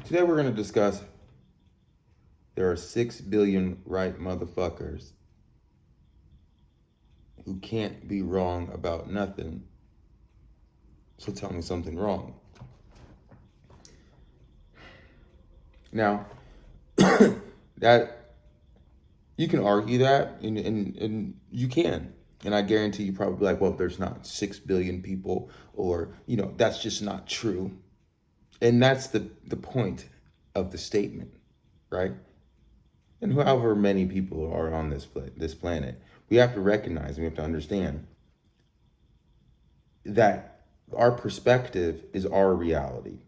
Today we're going to discuss there are 6 billion right motherfuckers who can't be wrong about nothing. So tell me something wrong. Now, that you can argue that and you can. And I guarantee you probably like, well, there's not 6 billion people or, that's just not true. And that's the point of the statement, right? And however many people are on this planet, we have to recognize and we have to understand that our perspective is our reality,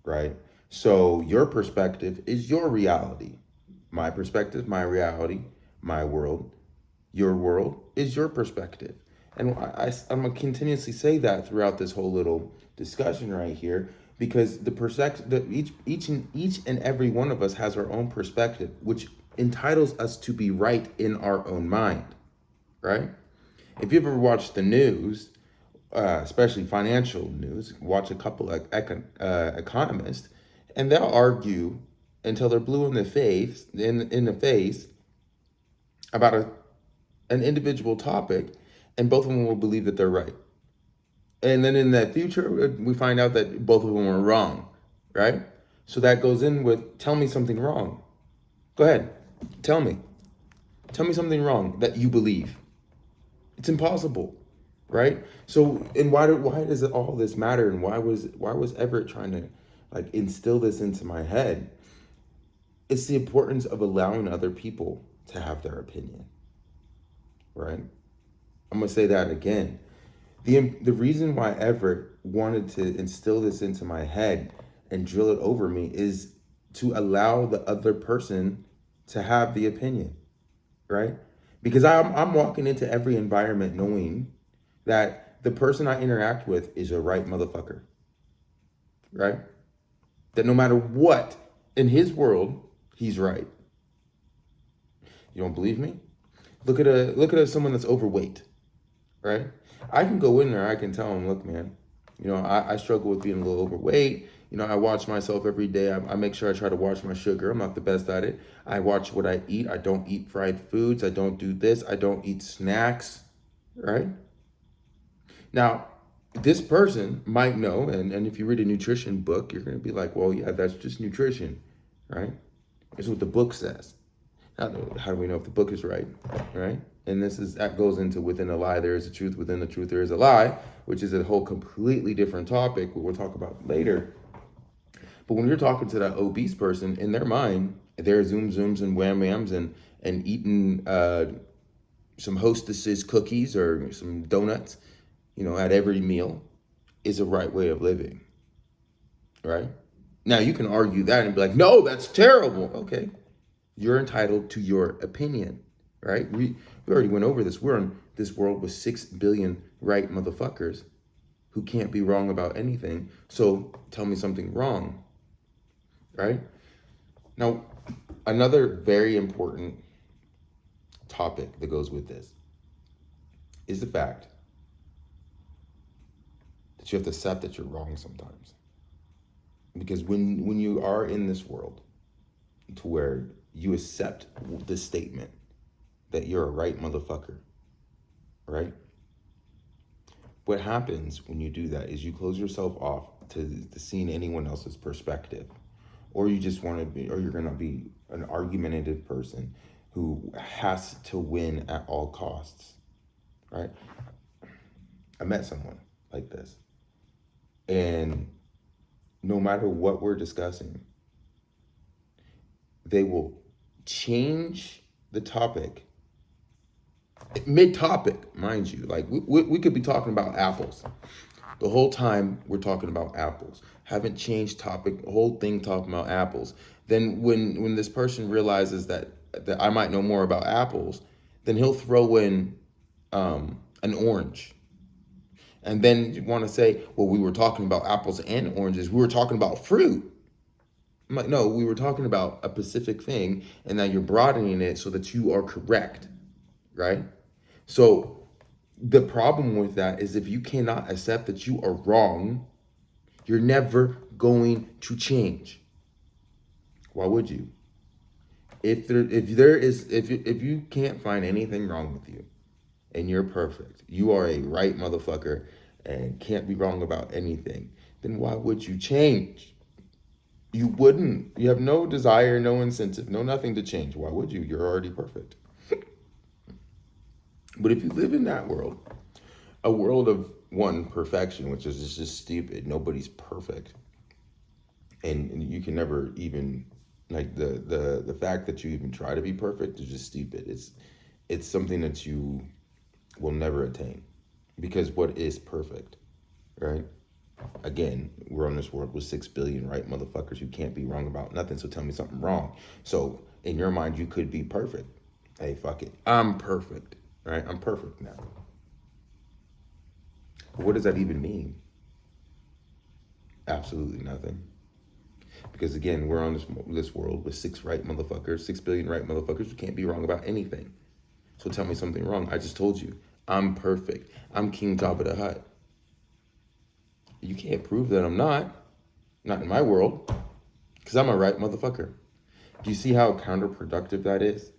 right? So your perspective is your reality. My perspective, my reality, my world, your world is your perspective. And I'm going to continuously say that throughout this whole little discussion right here because the perspective that each and every one of us has our own perspective, which entitles us to be right in our own mind, right? If you've ever watched the news, especially financial news, watch a couple of economists, and they'll argue until they're blue in the face, in the face, about an individual topic, and both of them will believe that they're right. And then in the future, we find out that both of them were wrong, right? So that goes in with, tell me something wrong. Go ahead, tell me. Tell me something wrong that you believe. It's impossible, right? So, and why does all this matter? And why was Everett trying to like instill this into my head? It's the importance of allowing other people to have their opinion, right? I'm gonna say that again. The reason why Everett wanted to instill this into my head and drill it over me is to allow the other person to have the opinion, right? Because I'm walking into every environment knowing that the person I interact with is a right motherfucker, right? That no matter what in his world, he's right. You don't believe me? Look at someone that's overweight, right? I can go in there, I can tell him, look, man, I struggle with being a little overweight. I watch myself every day. I make sure I try to watch my sugar. I'm not the best at it. I watch what I eat. I don't eat fried foods. I don't do this. I don't eat snacks, right? Now, this person might know, and if you read a nutrition book, you're going to be like, well, yeah, that's just nutrition, right? It's what the book says. How do we know if the book is right, right? And that goes into within a lie, there is a truth. Within the truth, there is a lie, which is a whole completely different topic, what we'll talk about later. But when you're talking to that obese person, in their mind, they're zooms and wham whams and eating some hostesses cookies or some donuts, at every meal is a right way of living, right? Now you can argue that and be like, no, that's terrible. Okay, you're entitled to your opinion, right? We already went over this. We're in this world with 6 billion right motherfuckers who can't be wrong about anything. So tell me something wrong, right? Now, another very important topic that goes with this is the fact that you have to accept that you're wrong sometimes. Because when you are in this world to where you accept the statement that you're a right motherfucker, right? What happens when you do that is you close yourself off to seeing anyone else's perspective. Or you just want to be, or you're going to be an argumentative person who has to win at all costs, right? I met someone like this. And no matter what we're discussing, they will change the topic mid-topic, mind you. Like we could be talking about apples the whole time. We're talking about apples, haven't changed topic, the whole thing talking about apples. Then when this person realizes that I might know more about apples, then he'll throw in an orange. And then you want to say, well, we were talking about apples and oranges, we were talking about fruit. I'm like, no, we were talking about a specific thing, and now you're broadening it so that you are correct, right? So the problem with that is if you cannot accept that you are wrong, you're never going to change. Why would you? If you can't find anything wrong with you and you're perfect, you are a right motherfucker and can't be wrong about anything, then why would you change? You wouldn't. You have no desire, no incentive, no nothing to change. Why would you? You're already perfect. But if you live in that world, a world of one perfection, which is just stupid, nobody's perfect, and you can never even like the fact that you even try to be perfect is just stupid. It's something that you will never attain, because what is perfect, right? Again, we're on this world with 6 billion right motherfuckers who can't be wrong about nothing. So tell me something wrong. So in your mind, you could be perfect. Hey, fuck it, I'm perfect, right? I'm perfect now. But what does that even mean? Absolutely nothing. Because again, we're on this world with 6 billion right motherfuckers who can't be wrong about anything. So tell me something wrong. I just told you, I'm perfect. I'm King Jabba the Hutt. You can't prove that I'm not. Not in my world. Because I'm a right motherfucker. Do you see how counterproductive that is?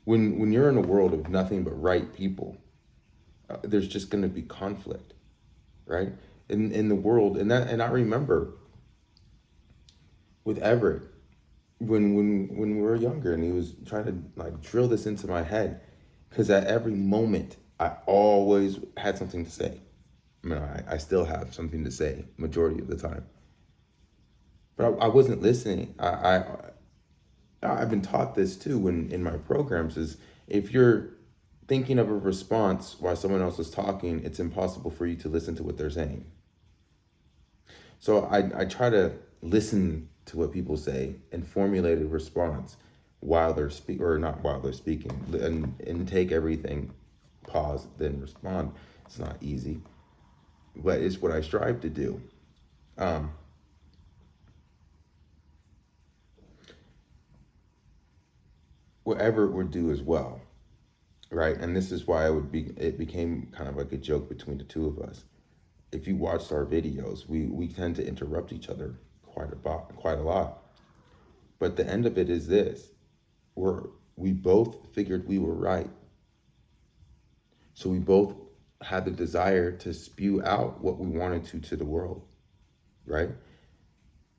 When you're in a world of nothing but right people, there's just going to be conflict, right? In the world, and I remember with Everett, when we were younger, and he was trying to like drill this into my head, because at every moment I always had something to say. I mean, I still have something to say majority of the time, but I wasn't listening. I've been taught this too in my programs, is if you're thinking of a response while someone else is talking, it's impossible for you to listen to what they're saying. So I try to listen to what people say and formulate a response while they're or not while they're speaking, and take everything, pause, then respond. It's not easy, but it's what I strive to do. Whatever it would do as well, right? And this is why it became kind of like a joke between the two of us. If you watched our videos, we tend to interrupt each other quite a lot. But the end of it is this: we both figured we were right. So we both had the desire to spew out what we wanted to the world, right?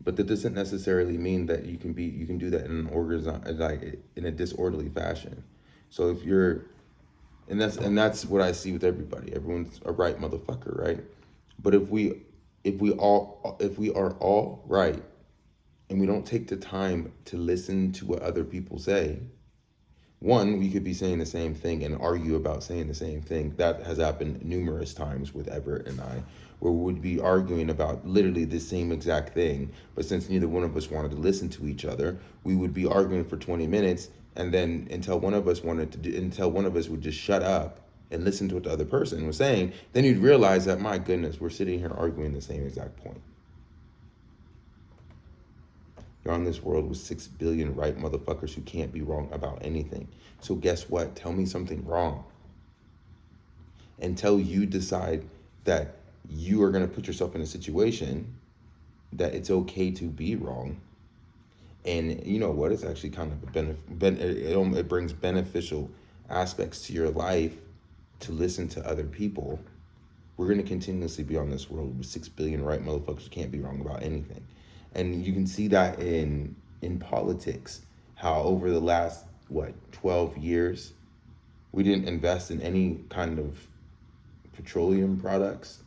But that doesn't necessarily mean that you can do that in an like in a disorderly fashion. So if you're and that's what I see with everybody. Everyone's a right motherfucker, right? But if we are all right and we don't take the time to listen to what other people say, one, we could be saying the same thing and argue about saying the same thing. That has happened numerous times with Everett and I, where we would be arguing about literally the same exact thing. But since neither one of us wanted to listen to each other, we would be arguing for 20 minutes, and then until one of us would just shut up and listen to what the other person was saying, then you'd realize that, my goodness, we're sitting here arguing the same exact point. You're on this world with 6 billion right motherfuckers who can't be wrong about anything. So guess what? Tell me something wrong. Until you decide that you are going to put yourself in a situation that it's okay to be wrong. And you know what? It's actually kind of it brings beneficial aspects to your life to listen to other people. We're going to continuously be on this world with 6 billion right motherfuckers who can't be wrong about anything. And you can see that in politics, how over the last 12 years we didn't invest in any kind of petroleum products,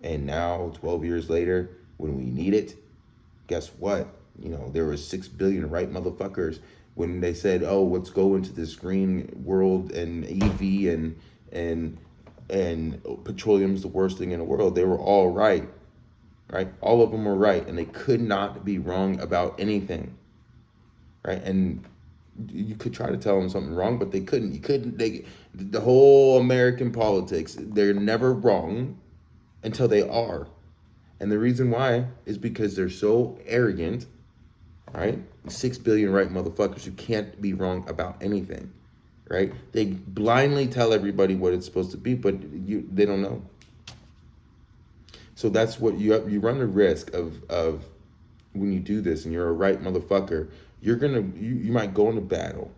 and now 12 years later when we need it, guess what? There was 6 billion right motherfuckers when they said, oh, let's go into this green world and EV and petroleum is the worst thing in the world. They were all right. Right? All of them were right, and they could not be wrong about anything, right? And you could try to tell them something wrong, but they couldn't. The whole American politics, they're never wrong until they are. And the reason why is because they're so arrogant, right? 6 billion right motherfuckers who can't be wrong about anything, right? They blindly tell everybody what it's supposed to be, but they don't know. So that's what you run the risk of when you do this and you're a right motherfucker, you might go into battle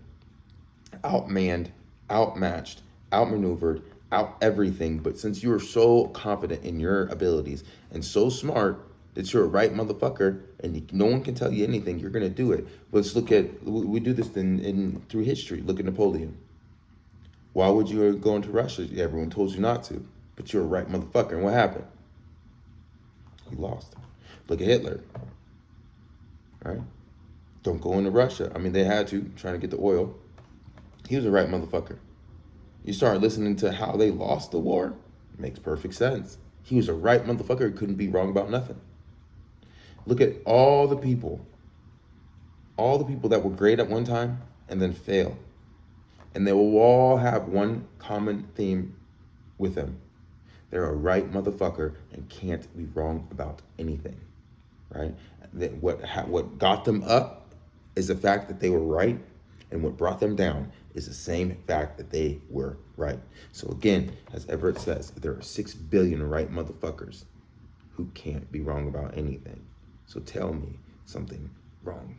outmanned, outmatched, outmaneuvered, out everything. But since you are so confident in your abilities and so smart that you're a right motherfucker and no one can tell you anything, you're gonna do it. Let's look at, we do this in through history. Look at Napoleon. Why would you go into Russia? Everyone told you not to, but you're a right motherfucker. And what happened? He lost. Look at Hitler, right? Don't go into Russia. I mean, they had to, trying to get the oil. He was a right motherfucker. You start listening to how they lost the war, it makes perfect sense. He was a right motherfucker, couldn't be wrong about nothing. Look at all the people that were great at one time and then fail. And they will all have one common theme with them. They're a right motherfucker and can't be wrong about anything, right? What got them up is the fact that they were right, and what brought them down is the same fact that they were right. So again, as Everett says, there are 6 billion right motherfuckers who can't be wrong about anything. So tell me something wrong.